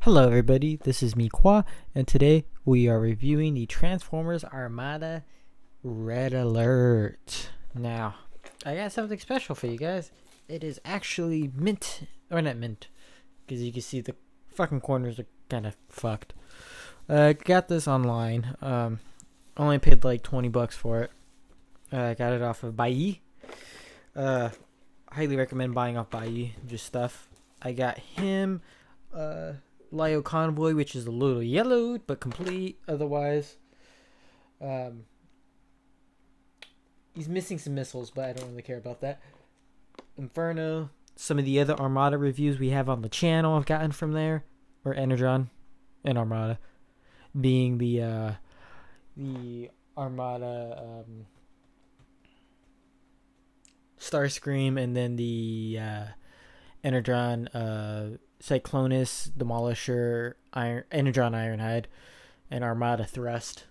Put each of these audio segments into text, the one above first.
Hello everybody, this is me Kwa, and today we are reviewing the Transformers Armada Red Alert. Now, I got something special for you guys. It is actually mint, or not mint, because you can see the fucking corners are kind of fucked. I got this online, only paid like 20 bucks for it. I got it off of Buyee. Highly recommend buying off Buyee, just stuff. I got him, Lio Convoy, which is a little yellowed but complete otherwise. He's missing some missiles, but I don't really care about that. Inferno, some of the other Armada reviews we have on the channel I've gotten from there, or Energon and Armada, being the Armada Starscream, and then the Energon Cyclonus, Demolisher, Energon Ironhide, and Armada Thrust.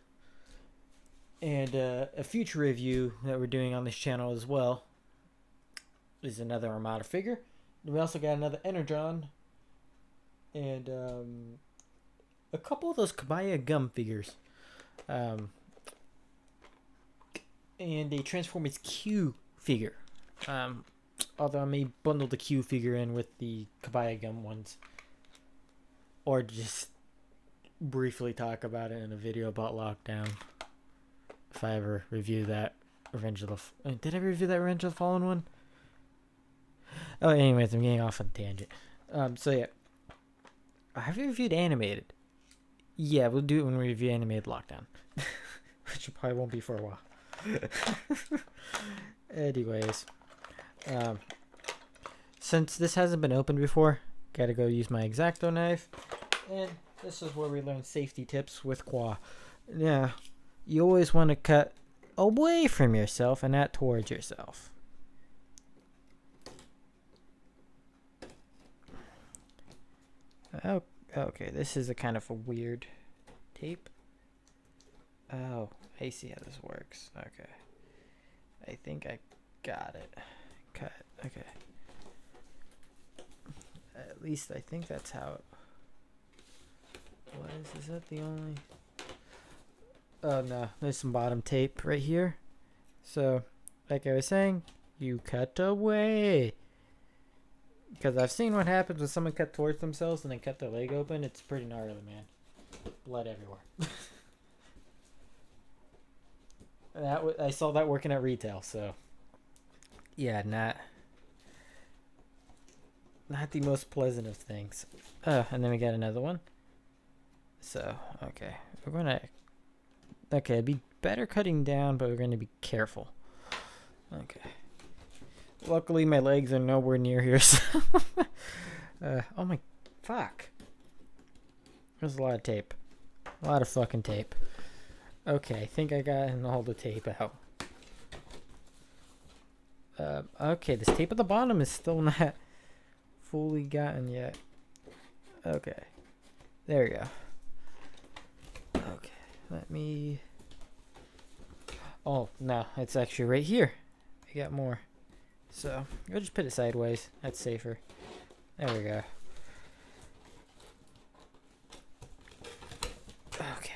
And a future review that we're doing on this channel as well is another Armada figure. And we also got another Energon and a couple of those Kabaya Gum figures. And a Transformers Q figure. Although I may bundle the Q figure in with the Kabaya Gum ones. Or just briefly talk about it in a video about Lockdown. If I ever review that Revenge of the... Did I review that Revenge of the Fallen one? Oh, anyways, I'm getting off on a tangent. So yeah. Have you reviewed Animated? Yeah, we'll do it when we review Animated Lockdown. Which probably won't be for a while. Anyways. Since this hasn't been opened before, gotta go use my X-Acto knife. And this is where we learn safety tips with Qua. Now, you always want to cut away from yourself and not towards yourself. Oh, okay, this is a kind of a weird tape. Oh, I see how this works. Okay. I think I got it. Cut. Okay. At least I think that's how it was. Is that the only... Oh no, there's some bottom tape right here. So, like I was saying, you cut away. Because I've seen what happens when someone cut towards themselves and then cut their leg open. It's pretty gnarly, man. Blood everywhere. I saw that working at retail, so... Yeah, not the most pleasant of things. And then we got another one. So, okay. We're gonna... Okay, it'd be better cutting down, but we're gonna be careful. Okay. Luckily, my legs are nowhere near here, so... oh my... Fuck. There's a lot of tape. A lot of fucking tape. Okay, I think I got all the tape out. Okay, this tape at the bottom is still not fully gotten yet. Okay. There we go. Okay, let me... Oh, no, it's actually right here. I got more. So, I'll just put it sideways. That's safer. There we go. Okay.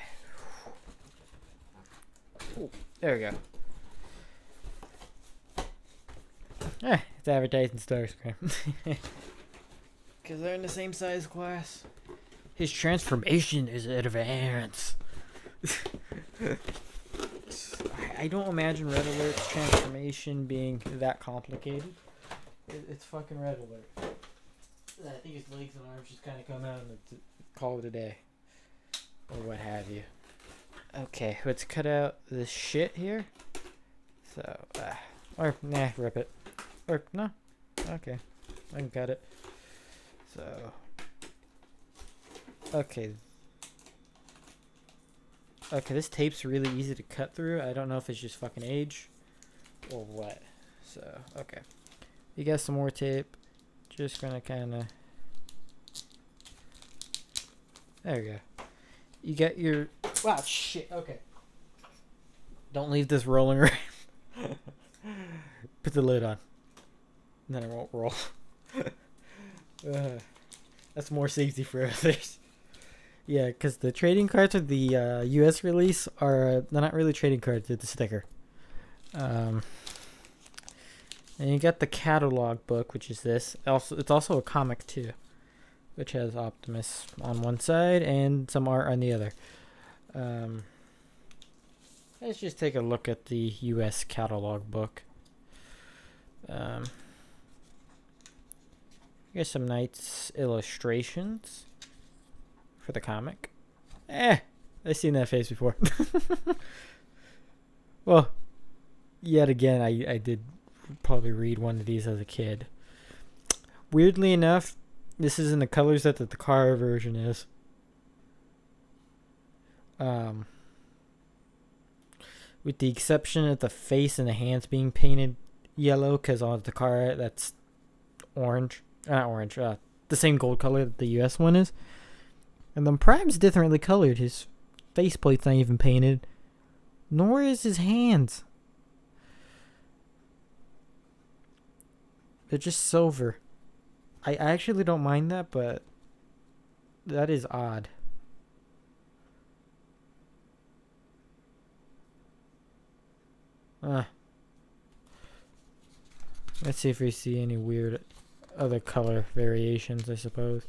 Ooh, there we go. It's advertising Starscream. Because they're in the same size class. His transformation is advanced. I don't imagine Red Alert's transformation being that complicated. It's fucking Red Alert. I think his legs and arms just kind of come out and call it a day. Or what have you. Okay, let's cut out this shit here. So, or, nah, rip it. Or, no. Okay, I can cut it. So, okay. Okay, this tape's really easy to cut through. I don't know if it's just fucking age or what. So, okay. You got some more tape. Just gonna kind of... There we go. You got your... Wow, shit. Okay. Don't leave this rolling around. Put the lid on. Then it won't roll. That's more safety for others. Yeah, because the trading cards with the U.S. release are they're not really trading cards; it's a sticker. Um, and you got the catalog book, which is this. Also, it's also a comic too, which has Optimus on one side and some art on the other. Let's just take a look at the U.S. catalog book. Here's some nice illustrations for the comic. I've seen that face before. Well, yet again, I did probably read one of these as a kid. Weirdly enough, this is in the colors that the car version is. With the exception of the face and the hands being painted yellow, because on the car that's orange. Not orange, the same gold color that the US one is. And then Prime's differently colored. His faceplate's not even painted. Nor is his hands. They're just silver. I actually don't mind that, but that is odd. Let's see if we see any weird other color variations, I suppose.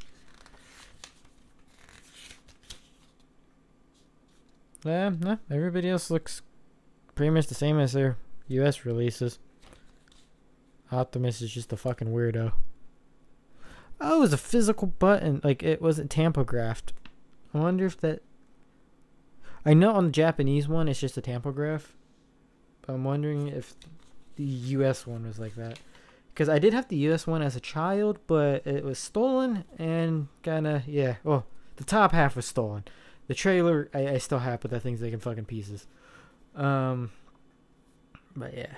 No, everybody else looks pretty much the same as their US releases. Optimus is just a fucking weirdo. Oh, it was a physical button. Like, it wasn't tampographed. I wonder if that... I know on the Japanese one, it's just a tampograph. But I'm wondering if the US one was like that. Because I did have the US one as a child, but it was stolen and kinda, yeah. Well, the top half was stolen. The trailer, I still have, but that thing's like in fucking pieces. But yeah.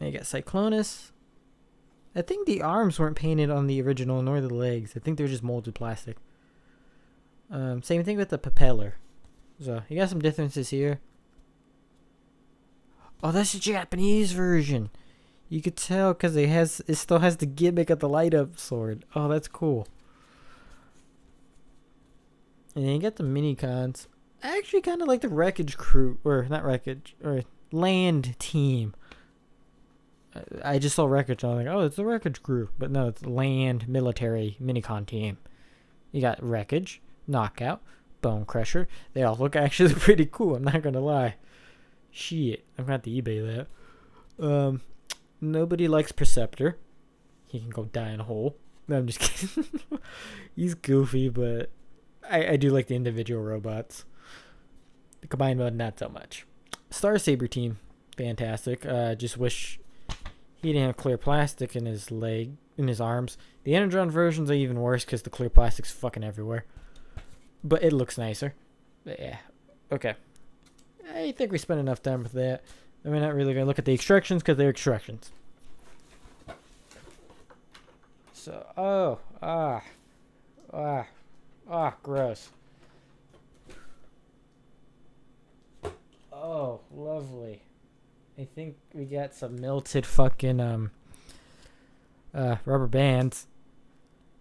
You got Cyclonus. I think the arms weren't painted on the original, nor the legs. I think they're just molded plastic. Same thing with the propeller. So, you got some differences here. Oh, that's the Japanese version. You could tell because it still has the gimmick of the light up sword. Oh, that's cool. And then you got the mini cons. I actually kind of like the wreckage crew, or not wreckage, or land team. I just saw wreckage. I was like, oh, it's the wreckage crew, but no, it's land military minicon team. You got wreckage, knockout, bone crusher. They all look actually pretty cool. I'm not gonna lie. Shit, I'm gonna have to eBay that. Nobody likes Perceptor. He can go die in a hole. No, I'm just kidding. He's goofy, but I do like the individual robots. The combined mode, not so much. Star Saber team, fantastic. Just wish he didn't have clear plastic in his arms. The Energon versions are even worse because the clear plastic's fucking everywhere. But it looks nicer. But yeah, okay. I think we spent enough time with that. And we're not really going to look at the extractions because they're extractions. So, gross. Oh, lovely. I think we got some melted fucking, rubber bands.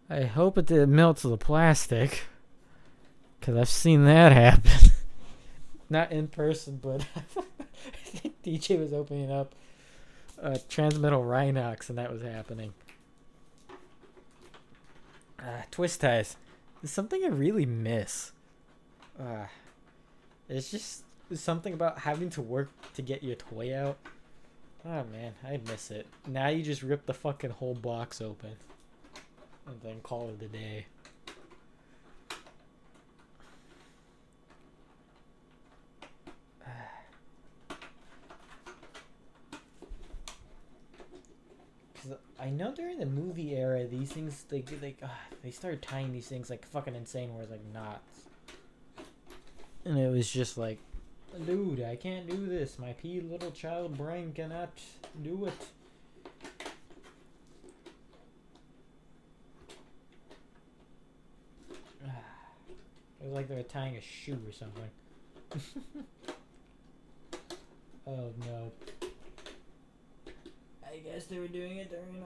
I hope it didn't melt to the plastic. Because I've seen that happen. Not in person, but I think DJ was opening up Transmetal Rhinox and that was happening. Twist ties. It's something I really miss. It's just something about having to work to get your toy out. Oh man, I miss it. Now you just rip the fucking whole box open and then call it a day. I know during the movie era, these things they started tying these things like fucking insane, where it's like knots, and it was just like, dude, I can't do this. My little child brain cannot do it. It was like they were tying a shoe or something. Oh no. I guess they were doing it during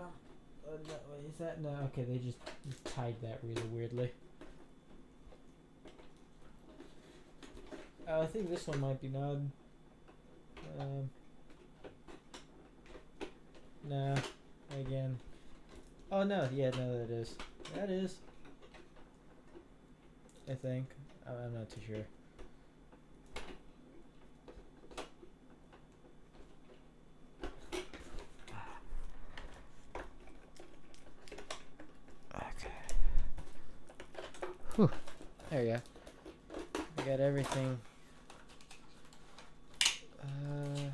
is that no? Okay, they just tied that really weirdly. think this one might be knotted. Nah, again. Oh no, yeah, no, that is. That is. I think. I'm not too sure. Okay. Whew. There you go. I got everything. Mm.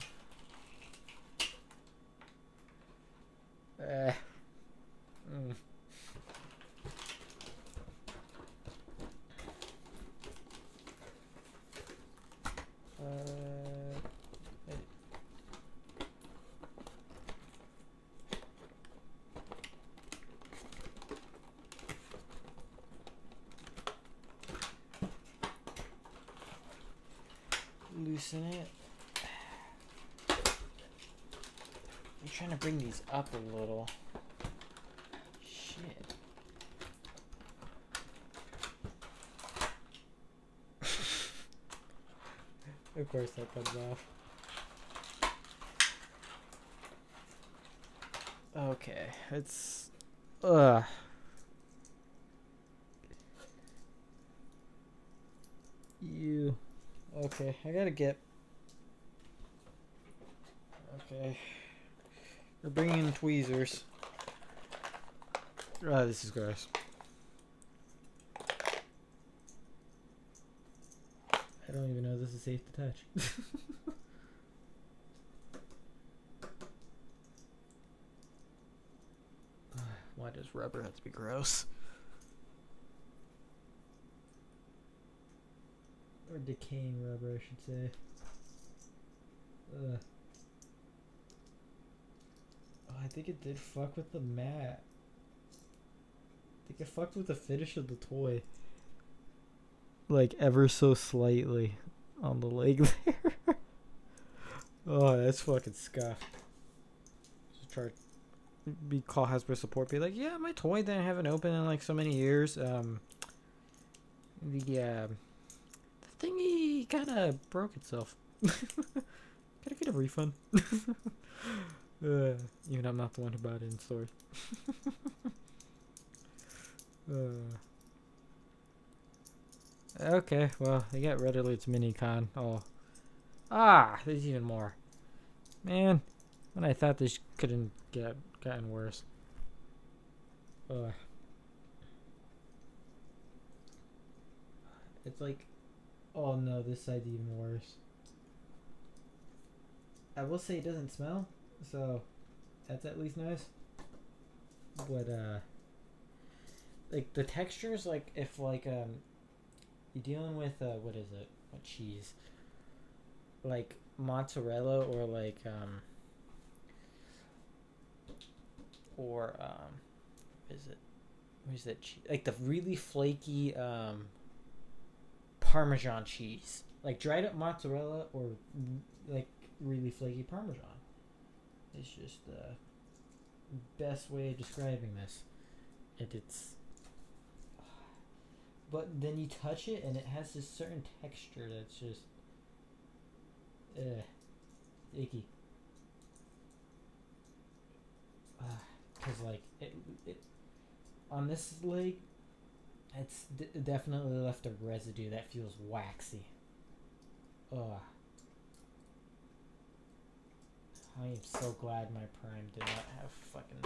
Loosen it. I'm trying to bring these up a little. Shit. Of course that comes off. Okay, it's you. Okay, I gotta get. Okay, we're bringing in tweezers. Oh, this is gross. I don't even know this is safe to touch. Why does rubber have to be gross? Or decaying rubber, I should say. Ugh. Oh, I think it did fuck with the mat. I think it fucked with the finish of the toy. Like, ever so slightly on the leg there. Oh, that's fucking scuffed. Just try to call Hasbro support, be like, yeah, my toy that I haven't opened in like so many years. The thingy kind of broke itself. Gotta get a refund. Even I'm not the one who bought it in store. Okay, well, they got Reddit's mini-con. Oh. Ah, there's even more. Man, when I thought this couldn't gotten worse. It's like, oh no, this side's even worse. I will say it doesn't smell, so that's at least nice. But like the textures, like if like you're dealing with what is it? What cheese? Like mozzarella or like is it? Where's that cheese? Like the really flaky Parmesan cheese, like dried up mozzarella or like really flaky Parmesan. It's just the best way of describing this. It's but then you touch it and it has this certain texture that's just icky. Cause like it on this leg, it's definitely left a residue that feels waxy. Ugh. I am so glad my Prime did not have fucking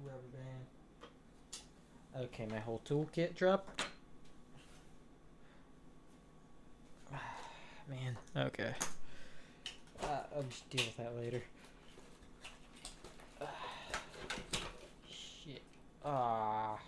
rubber band. Okay, my whole toolkit dropped. Man, okay. I'll just deal with that later. Shit. Ah.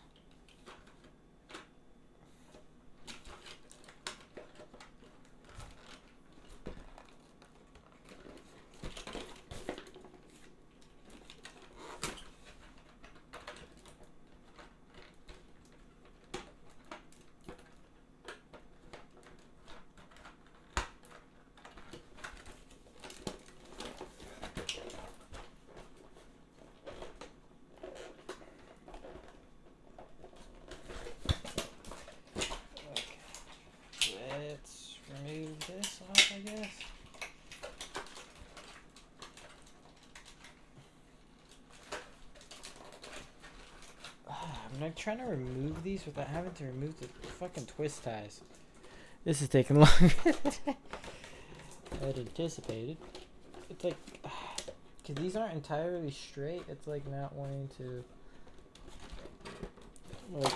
I'm like trying to remove these without having to remove the fucking twist ties. This is taking longer than I had anticipated. It's like, cause these aren't entirely straight. It's like not wanting to like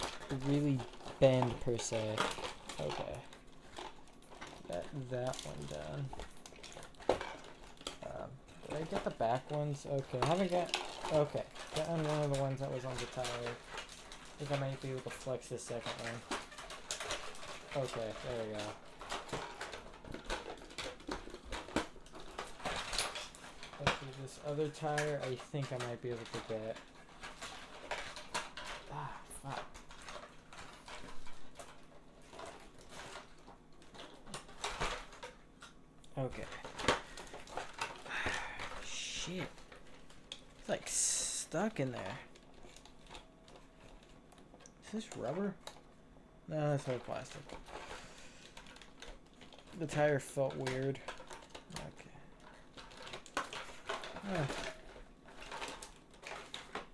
really bend per se. Okay, got that one done. Did I get the back ones? Okay, I haven't got. Okay, got on one of the ones that was on the tire. I think I might be able to flex this second one. Okay, there we go. Okay, this other tire, I think I might be able to get. Ah, fuck. Okay. Shit. It's like stuck in there. Is this rubber? No, that's all plastic. The tire felt weird. Okay.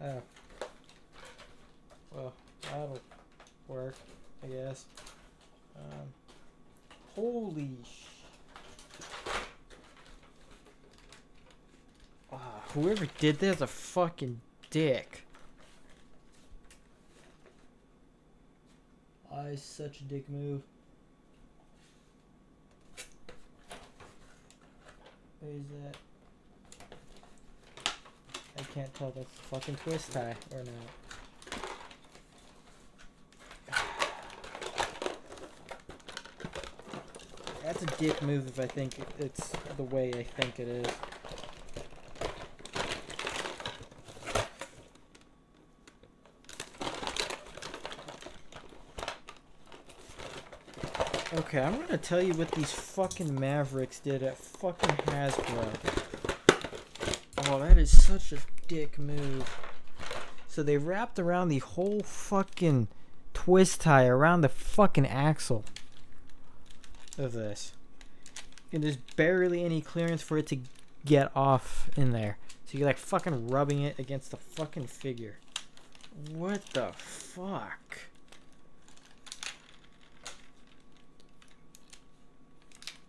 Oh. Well, that'll work, I guess. Holy whoever did this is a fucking dick. Such a dick move. Where is that? I can't tell if that's a fucking twist tie or not. That's a dick move if I think it's the way I think it is. Okay, I'm gonna tell you what these fucking Mavericks did at fucking Hasbro. Oh, that is such a dick move. So they wrapped around the whole fucking twist tie around the fucking axle of this. And there's barely any clearance for it to get off in there. So you're like fucking rubbing it against the fucking figure. What the fuck?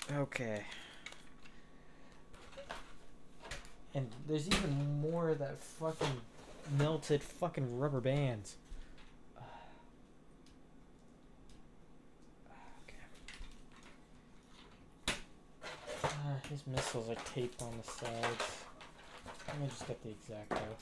Okay. And there's even more of that fucking melted fucking rubber bands. Okay. These missiles are taped on the sides. Let me just get the exact though.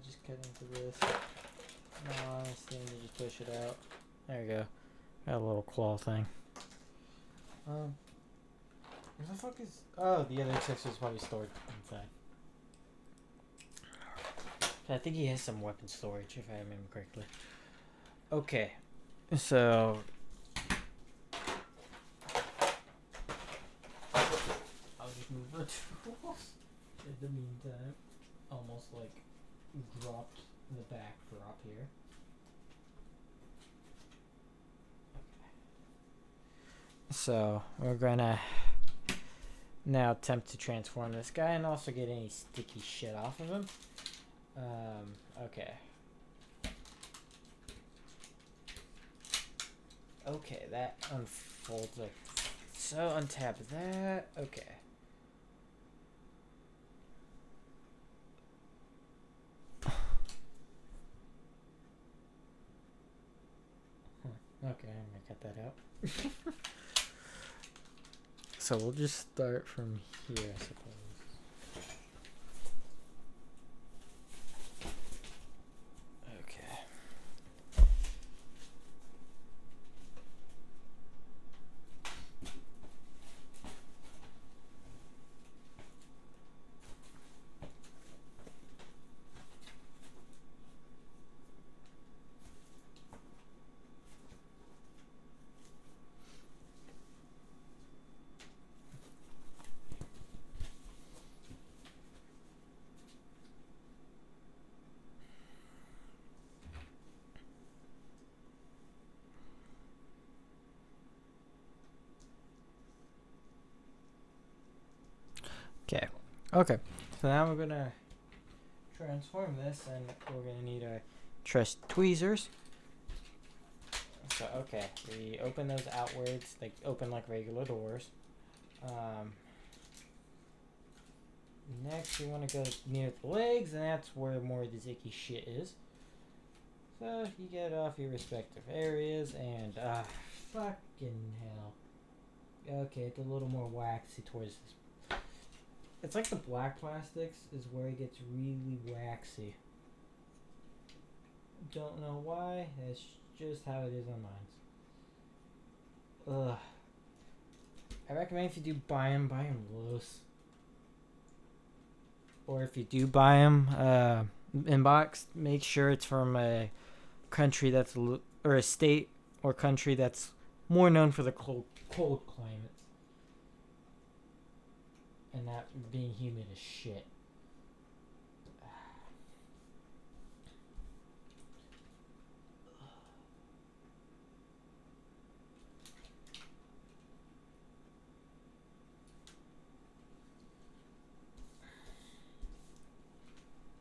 Just cut into this. No, this thing, you just push it out. There you go. Got a little claw thing. Where the fuck is... Oh, the other accessory is probably stored inside. I think he has some weapon storage, if I remember correctly. Okay. So... I'll just move the tools in the meantime. Almost like... dropped in the backdrop here. Okay. So we're gonna now attempt to transform this guy and also get any sticky shit off of him. Okay. Okay, that unfolds like so. Untap that. Okay. Okay, I'm gonna cut that out. So we'll just start from here, I suppose. Okay. Okay. Okay. So now we're gonna transform this, and we're gonna need our truss tweezers. So okay, we open those outwards. They open like regular doors. Next, we want to go near the legs, and that's where more of this icky shit is. So you get off your respective areas, and fucking hell. Okay, it's a little more waxy towards this. It's like the black plastics is where it gets really waxy. Don't know why. That's just how it is on mine. Ugh. I recommend if you do buy them loose. Or if you do buy them in box, make sure it's from a country that's or a state or country that's more known for the cold climates, and not being humid as shit.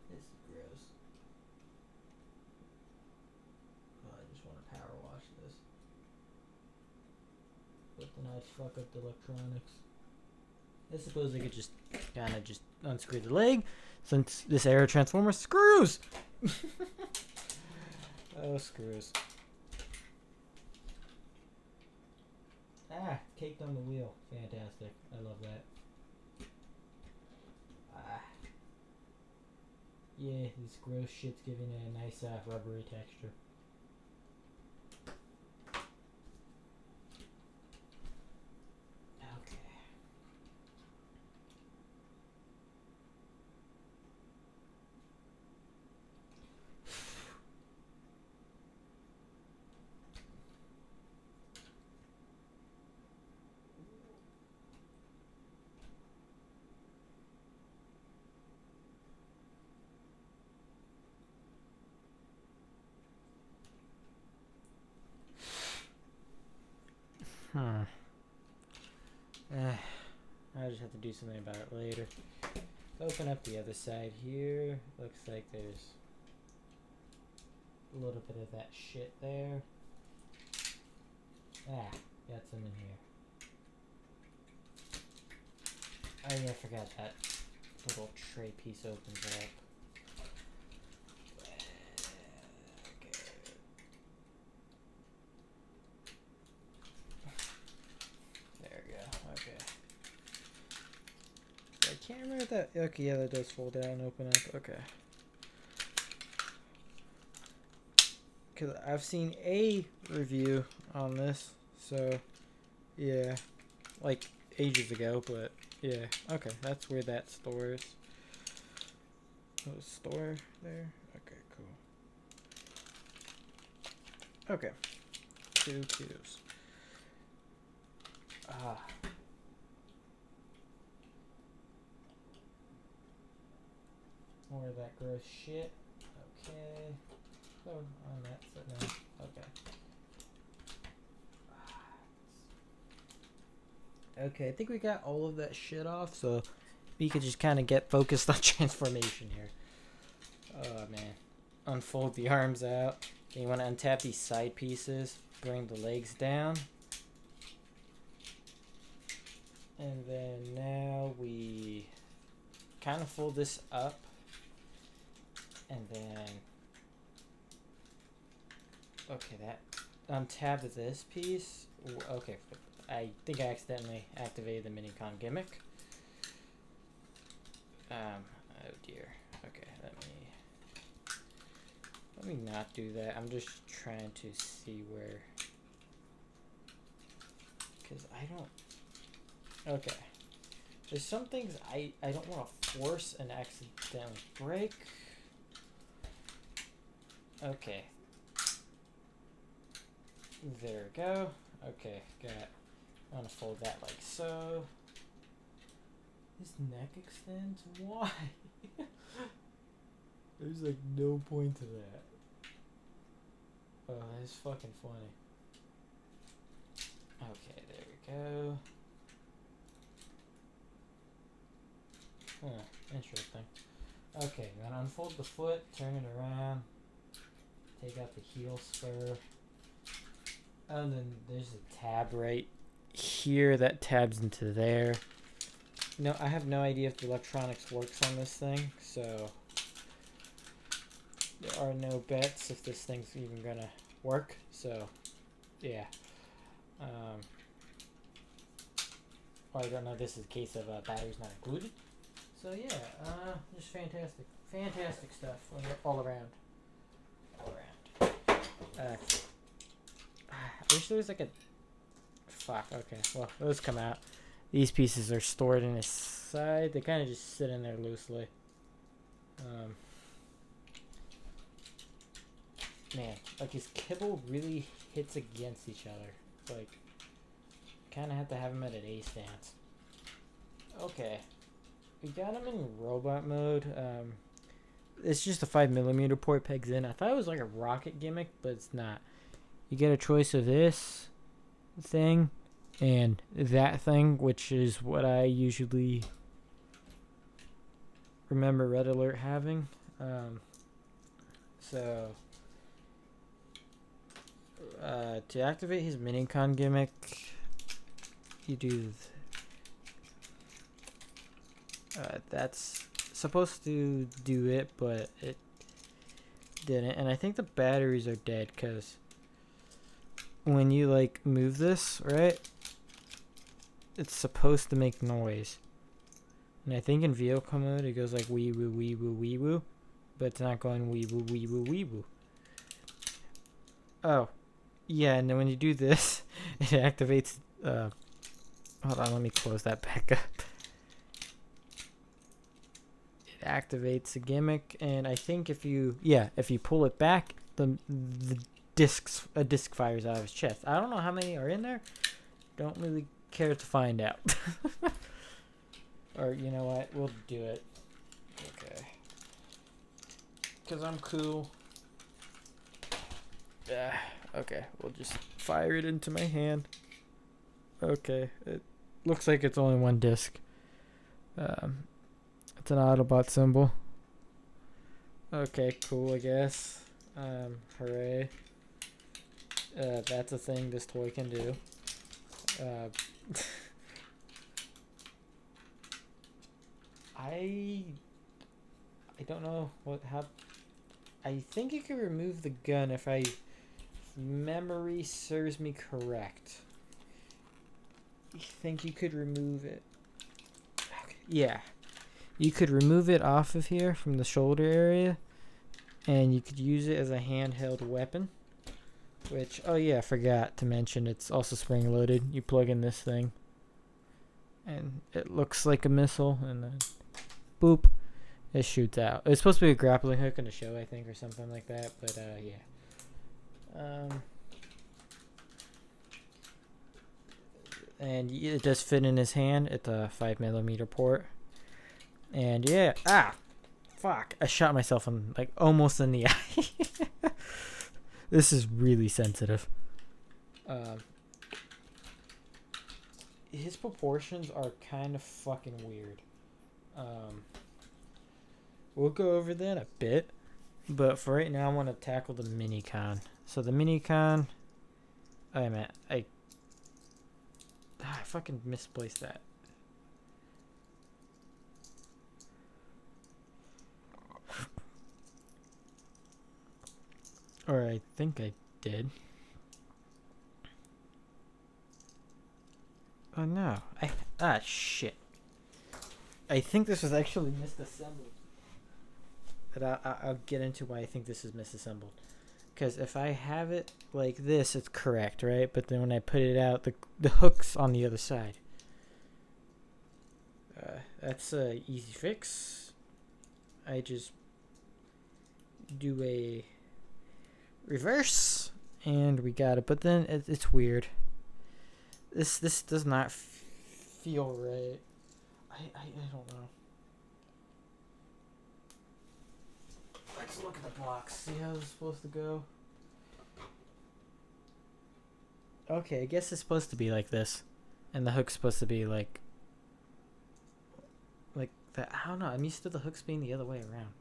This is gross. Oh, I just want to power wash this. But then I'd fuck up the electronics. I suppose I could just kind of just unscrew the leg, since this air transformer screws. Oh, screws. Ah, caked on the wheel. Fantastic. I love that. Ah. Yeah, this gross shit's giving it a nice rubbery texture. I just have to do something about it later. Let's open up the other side here. Looks like there's a little bit of that shit there. Ah, got some in here. Oh yeah, I forgot that little tray piece opens up. Can't remember that. Okay, yeah, that does fold out and open up. Okay. Because I've seen a review on this, so yeah, like ages ago, but yeah. Okay, that's where that store is. Oh, store there? Okay, cool. Okay. 2 cubes. Ah. More of that gross shit. Okay. So, on that set now. Okay. Okay, I think we got all of that shit off, so we could just kind of get focused on transformation here. Oh, man. Unfold the arms out. Okay, you want to untap these side pieces. Bring the legs down. And then now we kind of fold this up. And then, okay, that untap this piece. Okay, I think I accidentally activated the Minicom gimmick. Oh dear. Okay, let me not do that. I'm just trying to see where, because I don't. Okay, there's some things I don't want to force and accidentally break. Okay. There we go. Okay, I'm gonna fold that like so. His neck extends? Why? There's like no point to that. Oh, that's fucking funny. Okay, there we go. Okay, then unfold the foot, turn it around, take out the heel spur. And then there's a tab right here that tabs into there. No, I have no idea if the electronics works on this thing, so there are no bets if this thing's even gonna work. So, yeah. I don't know. This is a case of batteries not included. So yeah, just fantastic stuff all around. I wish there was like a. Fuck. Okay. Well, those come out. These pieces are stored in his side. They kind of just sit in there loosely. Man, like his kibble really hits against each other. Like, kind of have to have him at an A stance. Okay, we got him in robot mode. It's just a 5mm port pegs in. I thought it was like a rocket gimmick, but it's not. You get a choice of this thing and that thing, which is what I usually remember Red Alert having. So to activate his minicon gimmick, you do that's supposed to do it, but it didn't. And I think the batteries are dead because when you like move this, right, it's supposed to make noise. And I think in vehicle mode it goes like wee woo wee woo wee woo, but it's not going wee woo wee woo wee woo. Oh, yeah, and then when you do this, it activates. Hold on, let me close that back up. It activates a gimmick, and I think if you pull it back, the a disc fires out of his chest. I don't know how many are in there. Don't really care to find out. Or you know what? We'll do it. Okay. Because I'm cool. Okay, we'll just fire it into my hand. Okay, it looks like it's only one disc. It's an Autobot symbol. Okay, cool, I guess. Hooray. That's a thing this toy can do. I don't know how. I think you can remove the gun if memory serves me correct. I think you could remove it. Okay. Yeah. You could remove it off of here from the shoulder area, and you could use it as a handheld weapon. Which, oh yeah, I forgot to mention, it's also spring loaded. You plug in this thing, and it looks like a missile, and then boop, it shoots out. It's supposed to be a grappling hook in the show, I think, or something like that, but yeah. And it does fit in his hand. It's a 5mm port. And yeah, fuck! I shot myself in almost in the eye. This is really sensitive. His proportions are kind of fucking weird. We'll go over that a bit, but for right now, I want to tackle the minicon. So the minicon. I fucking misplaced that. Or I think I did. Oh no. Shit. I think this was actually misassembled. But I'll get into why I think this is misassembled. Because if I have it like this, it's correct, right? But then when I put it out, the hook's on the other side. That's a easy fix. I just do a reverse, and we got it. But then it's weird. This does not feel right. I don't know. Let's look at the box. See how it's supposed to go. Okay, I guess it's supposed to be like this, and the hook's supposed to be like that. I don't know. I'm used to the hooks being the other way around.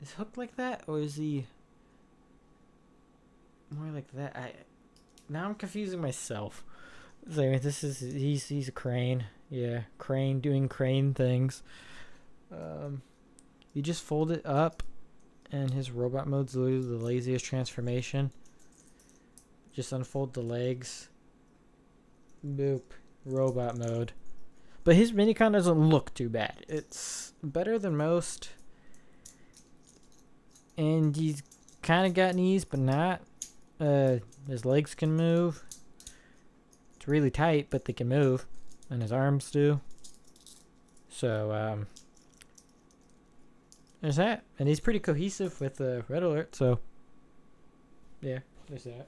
Is Hook like that, or is he more like that? Now I'm confusing myself. So this is he's a crane. Yeah, crane doing crane things. You just fold it up, and his robot mode's literally the laziest transformation. Just unfold the legs. Boop. Robot mode. But his minicon doesn't look too bad. It's better than most. And he's kind of got knees, but not. His legs can move. It's really tight, but they can move. And his arms do. So, there's that. And he's pretty cohesive with Red Alert, so. Yeah, there's that.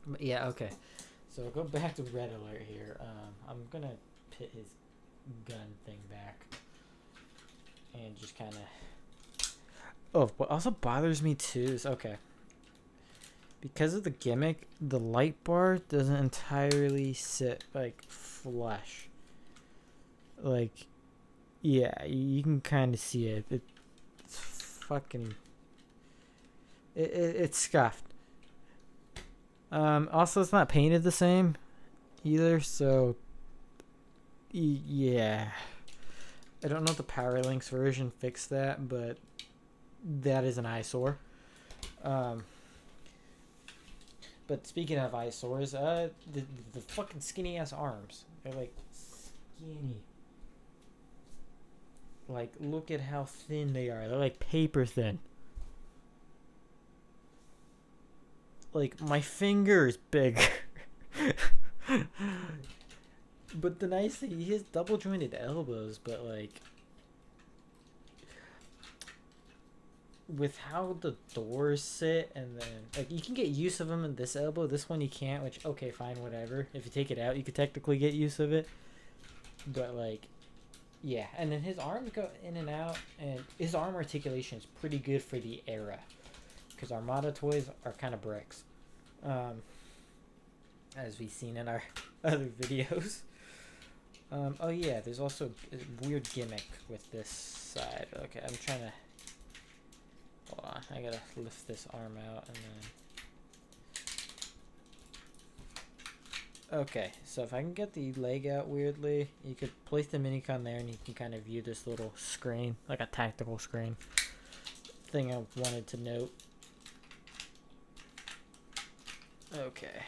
But yeah, okay. So go back to Red Alert here. I'm gonna put his gun thing back. And just kind of. Oh, what also bothers me too is, okay. Because of the gimmick, the light bar doesn't entirely sit like flush. Like, yeah, you can kind of see it. It's fucking. It's scuffed. Also, it's not painted the same either, so. Yeah. I don't know if the Power Links version fixed that, but that is an eyesore. But speaking of eyesores, the fucking skinny ass arms. They're like skinny. Like, look at how thin they are. They're like paper thin. Like, my finger is big. But the nice thing, he has double jointed elbows, but like, with how the doors sit, and then like you can get use of them in this elbow, this one you can't, which okay, fine, whatever. If you take it out, you could technically get use of it, but like, yeah. And then his arms go in and out, and his arm articulation is pretty good for the era, because Armada toys are kind of bricks, as we've seen in our other videos. Oh yeah, there's also a weird gimmick with this side. Okay, I'm trying to. Hold on, I gotta lift this arm out and then. Okay, so if I can get the leg out weirdly, you could place the minicon there and you can kind of view this little screen, like a tactical screen. Thing I wanted to note. Okay.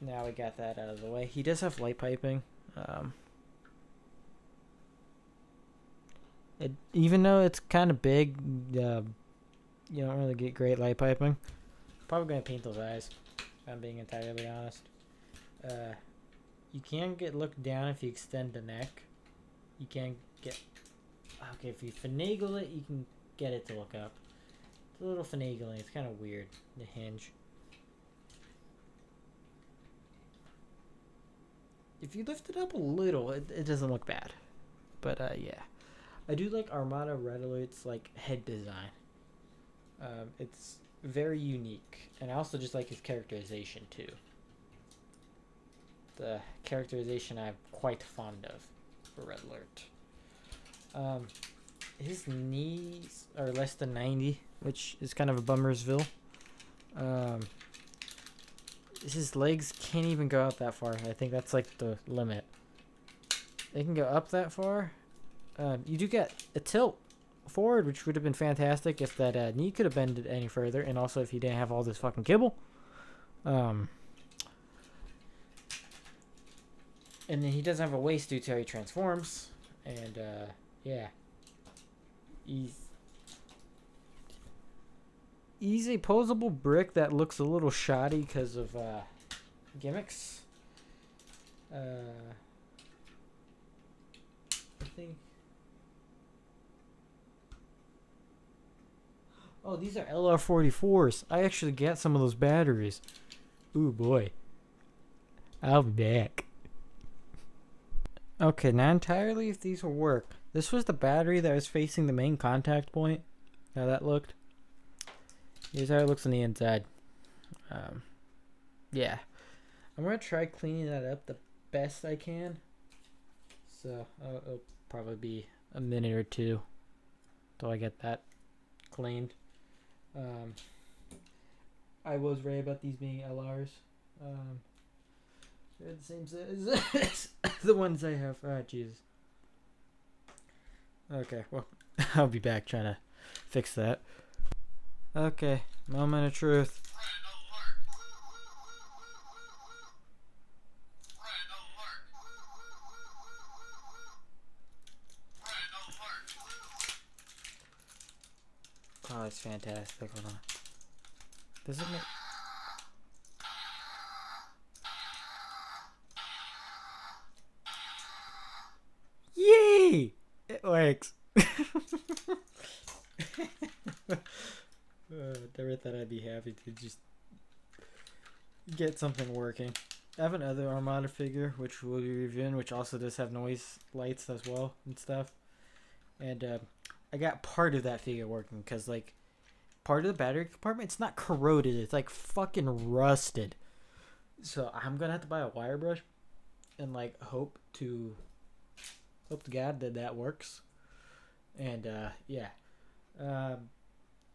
Now we got that out of the way. He does have light piping. Even though it's kind of big, you don't really get great light piping. Probably going to paint those eyes, if I'm being entirely honest. You can get looked down if you extend the neck. You can get... Okay, if you finagle it, you can get it to look up. It's a little finagling. It's kind of weird, the hinge. If you lift it up a little, it doesn't look bad. But, yeah. I do like Armada Red Alert's, like, head design. It's very unique. And I also just like his characterization, too. The characterization I'm quite fond of for Red Alert. His knees are less than 90, which is kind of a bummersville. His legs can't even go out that far. I think that's like the limit. They can go up that far. You do get a tilt forward, which would have been fantastic if that knee could have bended any further, and also if he didn't have all this fucking kibble. And then he doesn't have a waist due to how he transforms. And yeah, he's a posable brick that looks a little shoddy because of gimmicks. I think. Oh, these are LR44s. I actually get some of those batteries. Ooh boy. I'll be back. Okay, not entirely if these will work. This was the battery that was facing the main contact point. How that looked. Here's how it looks on the inside. Yeah. I'm gonna try cleaning that up the best I can. So it'll probably be a minute or two till I get that cleaned. I was right about these being LRs. They're the same size as the ones I have. Ah, Jesus. Okay, well, I'll be back trying to fix that. Okay, moment of truth. Oh, it's fantastic. Hold on. Does it make... Yay! It works. Never thought I'd be happy to just get something working. I have another Armada figure, which we'll be reviewing, which also does have noise lights as well and stuff. And I got part of that figure working because, like, part of the battery compartment, it's not corroded. It's, like, fucking rusted. So I'm going to have to buy a wire brush and, like, hope to God that that works. And, yeah.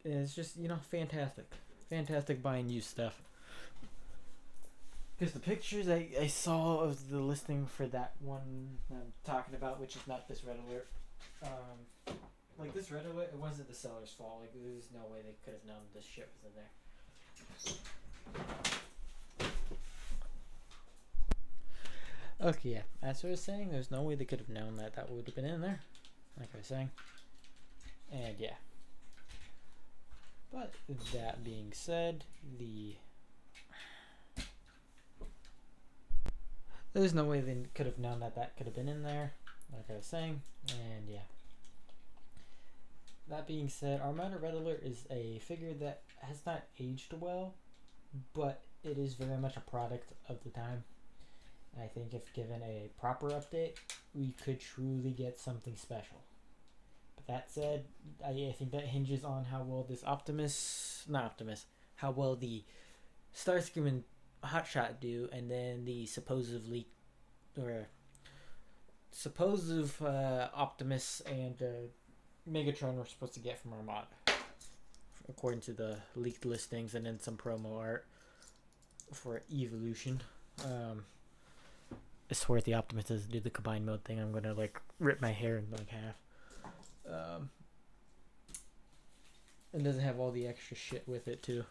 It's just, you know, fantastic buying used stuff. Because the pictures I saw of the listing for that one I'm talking about, which is not this red alert, like this red alert, it wasn't the seller's fault. Like, there's no way they could have known this shit was in there. Okay, yeah, as I was saying, there's no way they could have known that that would have been in there, like I was saying. And yeah. But that being said, there's no way they could have known that that could have been in there, like I was saying, and yeah. That being said, Armada Red Alert is a figure that has not aged well, but it is very much a product of the time. I think if given a proper update, we could truly get something special. But that said, I think that hinges on how well this how well the Starscream and Hotshot do, and then the supposed Optimus and Megatron we're supposed to get from Armada, according to the leaked listings, and then some promo art for Evolution. I swear if the Optimus doesn't do the combined mode thing, I'm gonna like rip my hair in like half. It doesn't have all the extra shit with it too.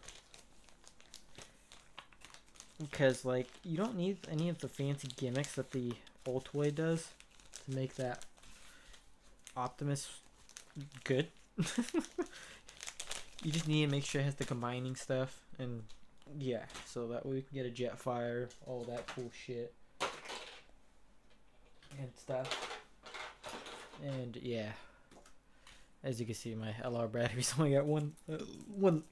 Because, like, you don't need any of the fancy gimmicks that the old toy does to make that Optimus good. You just need to make sure it has the combining stuff, and yeah, so that way we can get a Jetfire, all that cool shit and stuff. And yeah, as you can see, my LR batteries only got one.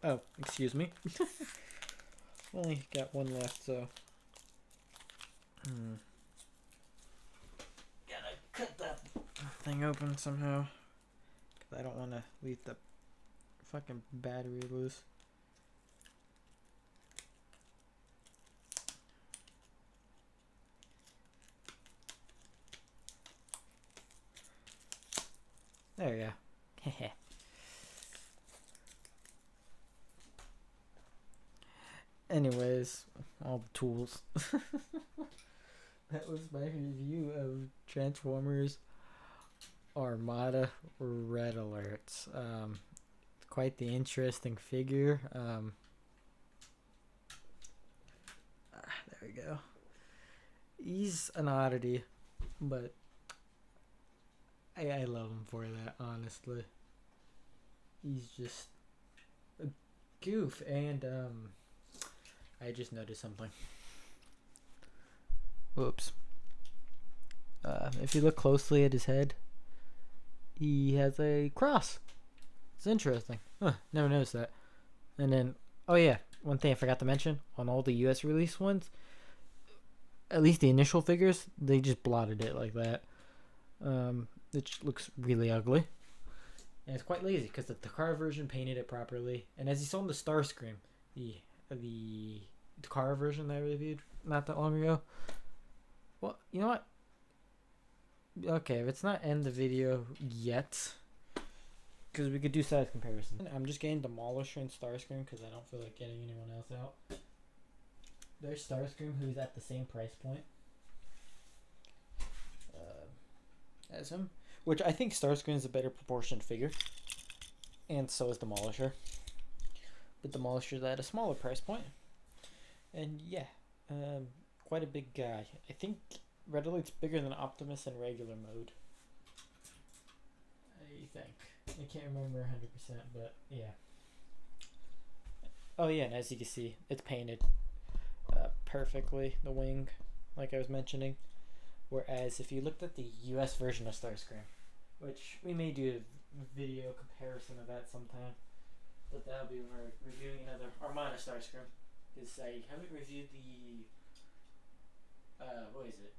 Oh, excuse me. Only got one left, so gotta cut that thing open somehow, because I don't want to leave the fucking battery loose. There we go. Anyways, all the tools. That was my review of Transformers Armada Red Alerts. Quite the interesting figure. There we go. He's an oddity, but I love him for that, honestly. He's just a goof, and I just noticed something. Whoops. If you look closely at his head, he has a cross. It's interesting. Huh, never noticed that. And then, oh yeah, one thing I forgot to mention, on all the US release ones, at least the initial figures, they just blotted it like that. It looks really ugly. And it's quite lazy, because the car version painted it properly. And as you saw in the Starscream, the car version that I reviewed not that long ago. Well, you know what? Okay, if it's not end the video yet, because we could do size comparison. I'm just getting Demolisher and Starscream because I don't feel like getting anyone else out. There's Starscream, who's at the same price point as him, which I think Starscream is a better proportioned figure, and so is Demolisher. But Demolisher's at a smaller price point, and yeah, quite a big guy. I think Redolite's bigger than Optimus in regular mode. I think. I can't remember 100%, but yeah. Oh yeah, and as you can see, it's painted perfectly, the wing, like I was mentioning. Whereas if you looked at the US version of Starscream, which we may do a video comparison of that sometime, but that'll be when we're reviewing another Armada Starscream. Because I haven't reviewed the what is it?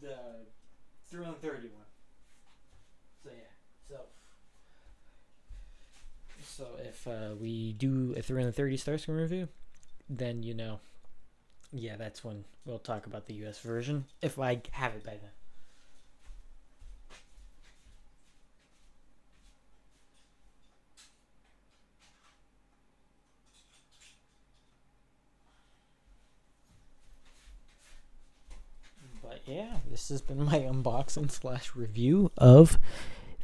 The Thrilling 30 one. So yeah, so if we do a Thrilling 30 Starscream review, then you know, yeah, that's when we'll talk about the US version, if I have it by then. But yeah, this has been my unboxing / review of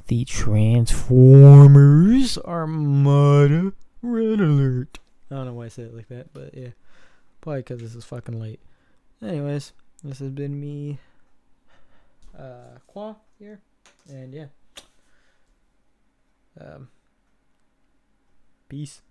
the Transformers Armada Red Alert. I don't know why I said it like that, but yeah, probably because this is fucking late. Anyways, this has been me, Qua here, and yeah, peace.